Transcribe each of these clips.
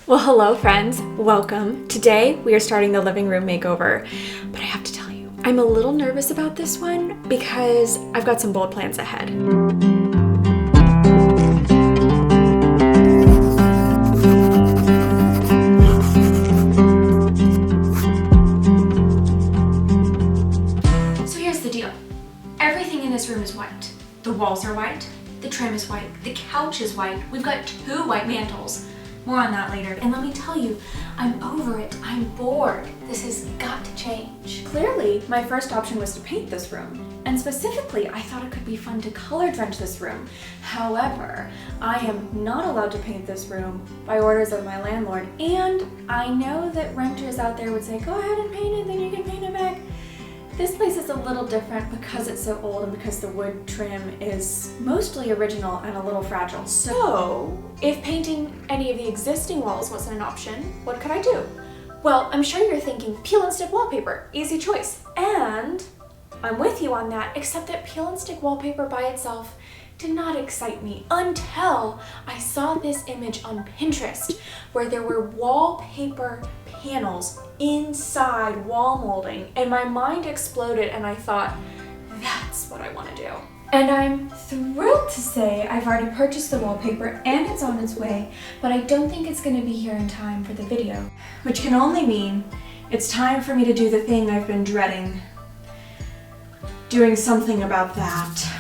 Well, hello friends, welcome. Today we are starting the living room makeover, but I have to tell you, I'm a little nervous about this one because I've got some bold plans ahead. So here's the deal. Everything in this room is white. The walls are white, the trim is white, the couch is white, we've got 2 white mantles. More on that later. And let me tell you, I'm over it. I'm bored. This has got to change. Clearly, my first option was to paint this room. And specifically, I thought it could be fun to color drench this room. However, I am not allowed to paint this room by orders of my landlord. And I know that renters out there would say, go ahead and paint it, then you can paint it back. This place is a little different because it's so old and because the wood trim is mostly original and a little fragile. So, if painting any of the existing walls wasn't an option, what could I do? Well, I'm sure you're thinking peel and stick wallpaper, easy choice. And I'm with you on that, except that peel and stick wallpaper by itself did not excite me until I saw this image on Pinterest where there were wallpaper panels inside wall molding, and my mind exploded and I thought, that's what I want to do. And I'm thrilled to say I've already purchased the wallpaper and it's on its way, but I don't think it's going to be here in time for the video, which can only mean it's time for me to do the thing I've been dreading, doing something about that.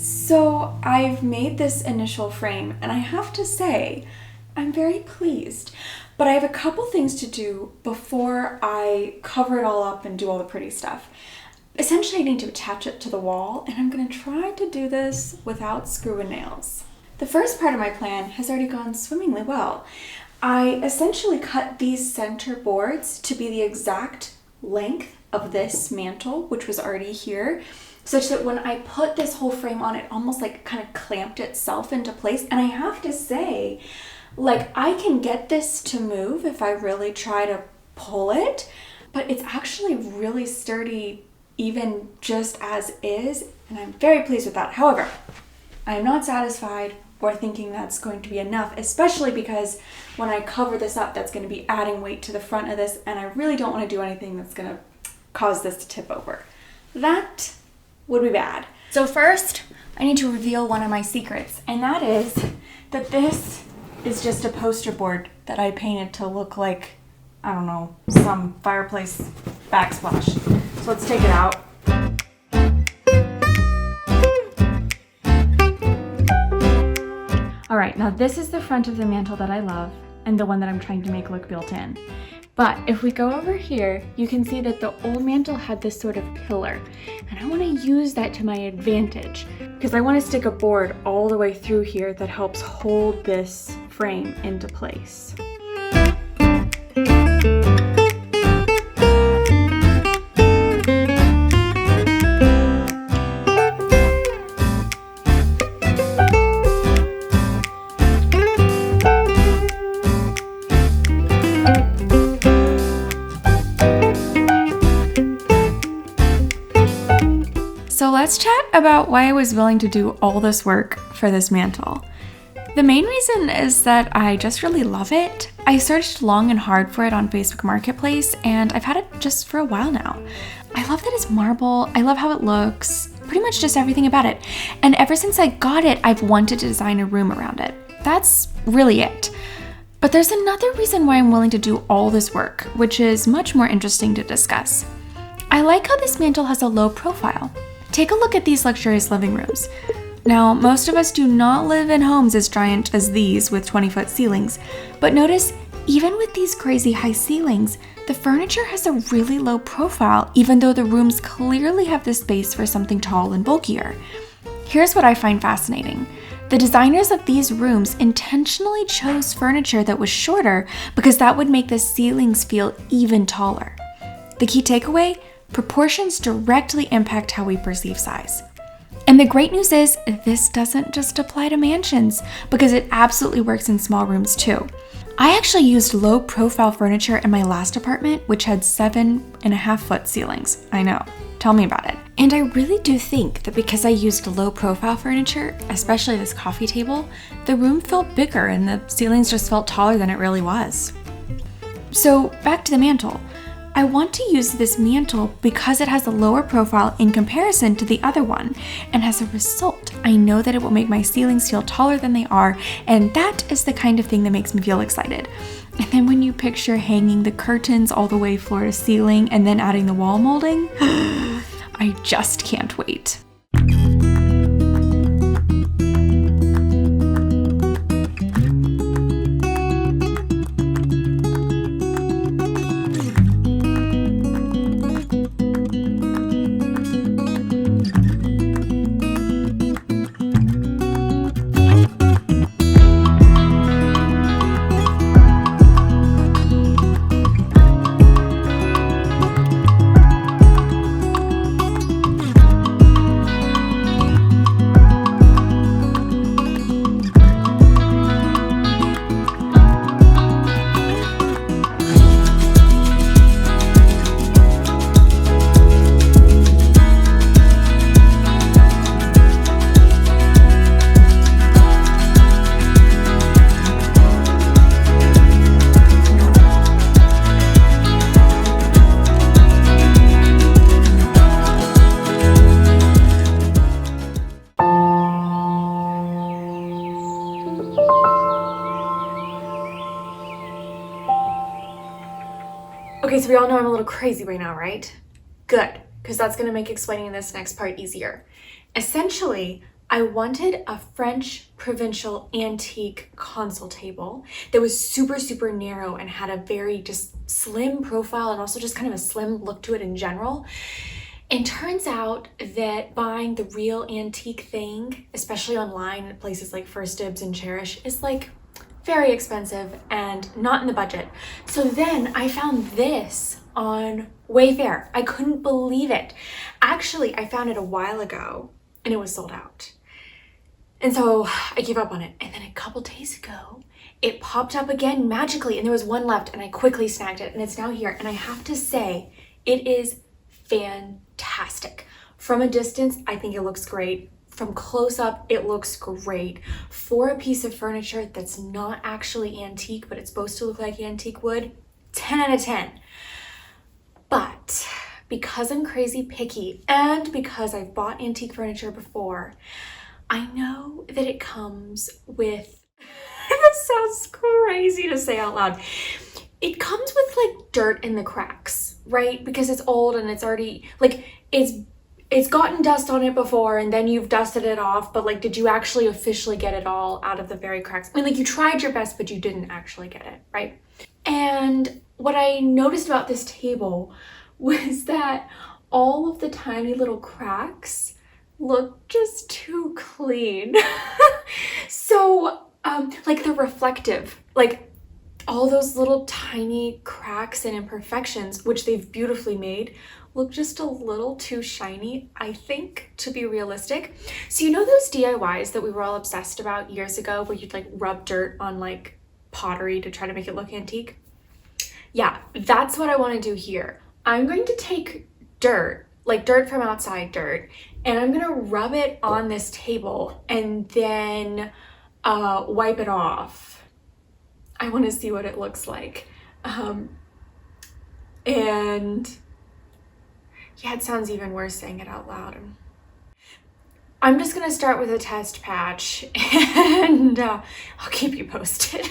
So I've made this initial frame and I have to say, I'm very pleased, but I have a couple things to do before I cover it all up and do all the pretty stuff. Essentially, I need to attach it to the wall, and I'm going to try to do this without screw and nails. The first part of my plan has already gone swimmingly well. I essentially cut these center boards to be the exact length of this mantle, which was already here, such that when I put this whole frame on, it almost like kind of clamped itself into place. And I have to say, like, I can get this to move if I really try to pull it, but it's actually really sturdy even just as is, and I'm very pleased with that. However, I am not satisfied or thinking that's going to be enough, especially because when I cover this up, that's going to be adding weight to the front of this, and I really don't want to do anything that's going to cause this to tip over. That would be bad. So first, I need to reveal one of my secrets, and that is that this is just a poster board that I painted to look like, I don't know, some fireplace backsplash. So let's take it out. All right, now this is the front of the mantle that I love and the one that I'm trying to make look built in. But if we go over here, you can see that the old mantle had this sort of pillar, and I want to use that to my advantage because I want to stick a board all the way through here that helps hold this frame into place. So let's chat about why I was willing to do all this work for this mantle. The main reason is that I just really love it. I searched long and hard for it on Facebook Marketplace, and I've had it just for a while now. I love that it's marble, I love how it looks, pretty much just everything about it. And ever since I got it, I've wanted to design a room around it. That's really it. But there's another reason why I'm willing to do all this work, which is much more interesting to discuss. I like how this mantle has a low profile. Take a look at these luxurious living rooms. Now, most of us do not live in homes as giant as these with 20-foot ceilings, but notice, even with these crazy high ceilings, the furniture has a really low profile, even though the rooms clearly have the space for something tall and bulkier. Here's what I find fascinating. The designers of these rooms intentionally chose furniture that was shorter because that would make the ceilings feel even taller. The key takeaway? Proportions directly impact how we perceive size. And the great news is, this doesn't just apply to mansions, because it absolutely works in small rooms too. I actually used low profile furniture in my last apartment, which had 7.5-foot ceilings. I know, tell me about it. And I really do think that because I used low profile furniture, especially this coffee table, the room felt bigger and the ceilings just felt taller than it really was. So back to the mantle. I want to use this mantle because it has a lower profile in comparison to the other one, and as a result, I know that it will make my ceilings feel taller than they are, and that is the kind of thing that makes me feel excited. And then when you picture hanging the curtains all the way floor to ceiling and then adding the wall molding, I just can't wait. Okay, so we all know I'm a little crazy right now, right? Good, because that's going to make explaining this next part easier. Essentially, I wanted a French provincial antique console table that was super, super narrow and had a very just slim profile and also just kind of a slim look to it in general. And turns out that buying the real antique thing, especially online at places like First Dibs and Cherish, is like very expensive and not in the budget. So then I found this on Wayfair. I couldn't believe it. Actually, I found it a while ago and it was sold out. And so I gave up on it. And then a couple days ago, it popped up again magically and there was one left and I quickly snagged it and it's now here. And I have to say, it is fantastic. From a distance, I think it looks great. From close up, it looks great. For a piece of furniture that's not actually antique, but it's supposed to look like antique wood, 10 out of 10. But because I'm crazy picky and because I've bought antique furniture before, I know that it comes with, this sounds crazy to say out loud, it comes with like dirt in the cracks, right? Because it's old and it's already, like, it's gotten dust on it before and then you've dusted it off, but like, did you actually officially get it all out of the very cracks? I mean, like, you tried your best, but you didn't actually get it, right? And what I noticed about this table was that all of the tiny little cracks look just too clean. So, like the reflective, like all those little tiny cracks and imperfections, which they've beautifully made, look just a little too shiny, I think, to be realistic. So you know those DIYs that we were all obsessed about years ago where you'd like rub dirt on like pottery to try to make it look antique? Yeah, that's what I want to do here. I'm going to take dirt, like dirt from outside dirt, and I'm going to rub it on this table and then wipe it off. I want to see what it looks like. And yeah, it sounds even worse saying it out loud. I'm just gonna start with a test patch and I'll keep you posted.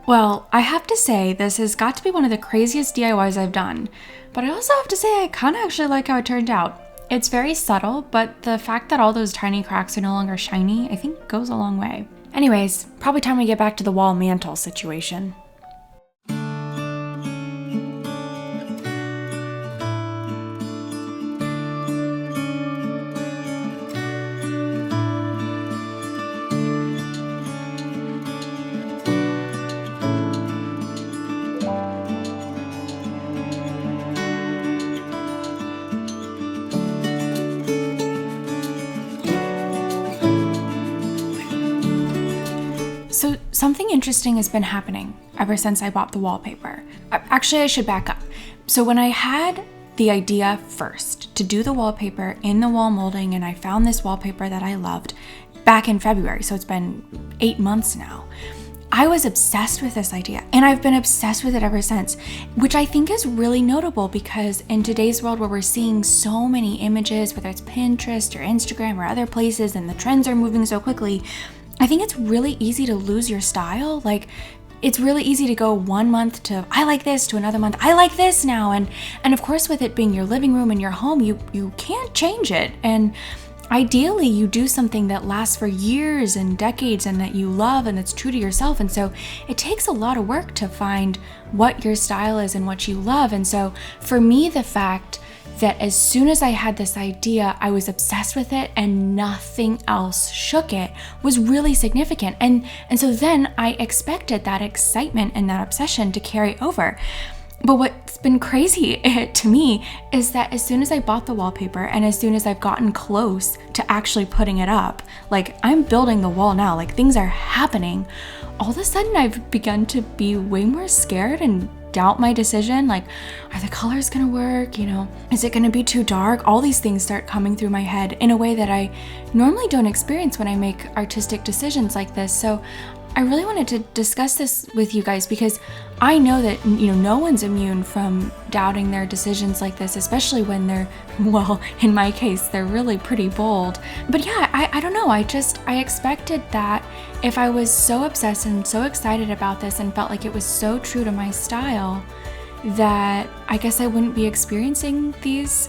Well, I have to say this has got to be one of the craziest DIYs I've done, but I also have to say I kind of actually like how it turned out. It's very subtle, but the fact that all those tiny cracks are no longer shiny, I think goes a long way. Anyways, probably time we get back to the wall mantle situation. So something interesting has been happening ever since I bought the wallpaper. Actually, I should back up. So when I had the idea first to do the wallpaper in the wall molding and I found this wallpaper that I loved back in February, so it's been 8 months now, I was obsessed with this idea and I've been obsessed with it ever since, which I think is really notable because in today's world where we're seeing so many images, whether it's Pinterest or Instagram or other places, and the trends are moving so quickly, I think it's really easy to lose your style. Like, it's really easy to go 1 month to I like this to another month I like this now, and of course with it being your living room and your home, you can't change it, and ideally you do something that lasts for years and decades and that you love and that's true to yourself. And so it takes a lot of work to find what your style is and what you love. And so for me, the fact that as soon as I had this idea, I was obsessed with it and nothing else shook it was really significant. And so then I expected that excitement and that obsession to carry over. But what's been crazy to me is that as soon as I bought the wallpaper and as soon as I've gotten close to actually putting it up, like I'm building the wall now, like things are happening, all of a sudden I've begun to be way more scared and doubt my decision. Like, are the colors gonna work? You know, is it gonna be too dark? All these things start coming through my head in a way that I normally don't experience when I make artistic decisions like this. So I really wanted to discuss this with you guys because I know that, no one's immune from doubting their decisions like this, especially when they're, well, in my case, they're really pretty bold. But yeah, I don't know. I expected that if I was so obsessed and so excited about this and felt like it was so true to my style, that I guess I wouldn't be experiencing these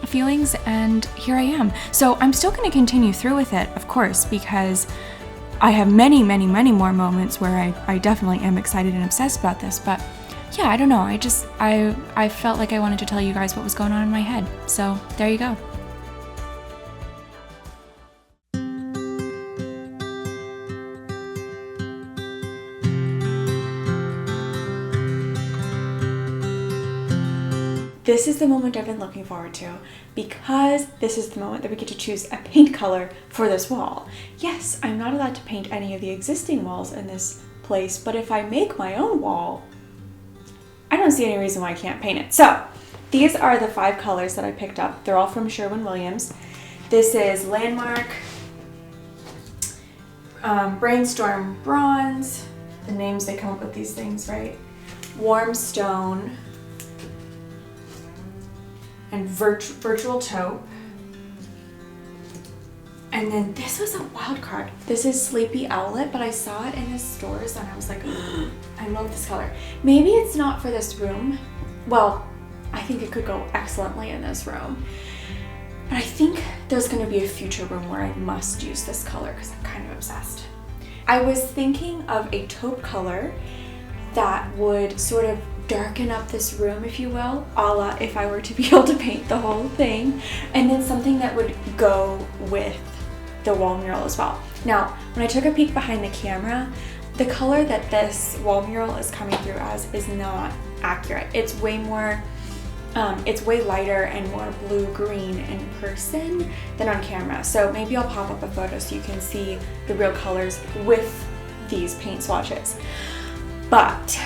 feelings, and here I am. So I'm still going to continue through with it, of course, because I have many, many, many more moments where I definitely am excited and obsessed about this. But yeah, I don't know. I felt like I wanted to tell you guys what was going on in my head. So there you go. This is the moment I've been looking forward to, because this is the moment that we get to choose a paint color for this wall. Yes, I'm not allowed to paint any of the existing walls in this place, but if I make my own wall, I don't see any reason why I can't paint it. So these are the 5 colors that I picked up. They're all from Sherwin-Williams. This is Landmark, Brainstorm Bronze, the names they come up with these things, right? Warm Stone, and Virtual Taupe. And then this was a wild card. This is Sleepy Owlet, but I saw it in the stores and I was like, I love this color. Maybe it's not for this room. Well, I think it could go excellently in this room. But I think there's gonna be a future room where I must use this color because I'm kind of obsessed. I was thinking of a taupe color that would sort of darken up this room, if you will, a la if I were to be able to paint the whole thing, and then something that would go with the wall mural as well. Now, when I took a peek behind the camera, the color that this wall mural is coming through as is not accurate. It's way more, it's way lighter and more blue-green in person than on camera. So maybe I'll pop up a photo so you can see the real colors with these paint swatches. But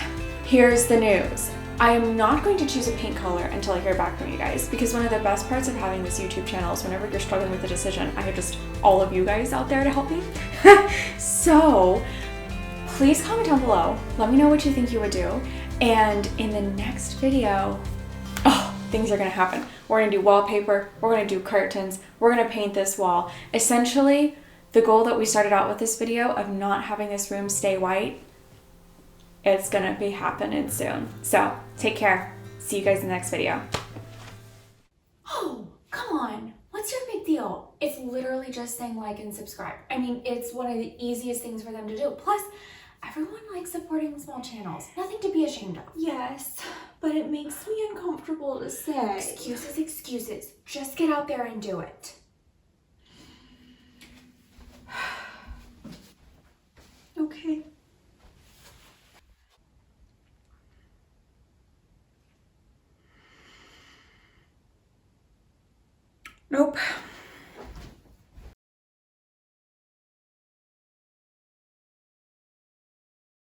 here's the news. I am not going to choose a paint color until I hear back from you guys, because one of the best parts of having this YouTube channel is whenever you're struggling with a decision, I have just all of you guys out there to help me. So please comment down below. Let me know what you think you would do. And in the next video, things are gonna happen. We're gonna do wallpaper, we're gonna do curtains, we're gonna paint this wall. Essentially, the goal that we started out with this video of not having this room stay white, it's gonna be happening soon. So take care. See you guys in the next video. Oh, come on. What's your big deal? It's literally just saying like and subscribe. I mean, it's one of the easiest things for them to do. Plus, everyone likes supporting small channels. Nothing to be ashamed of. Yes, but it makes me uncomfortable to say. Excuses, excuses. Just get out there and do it. Okay. Nope.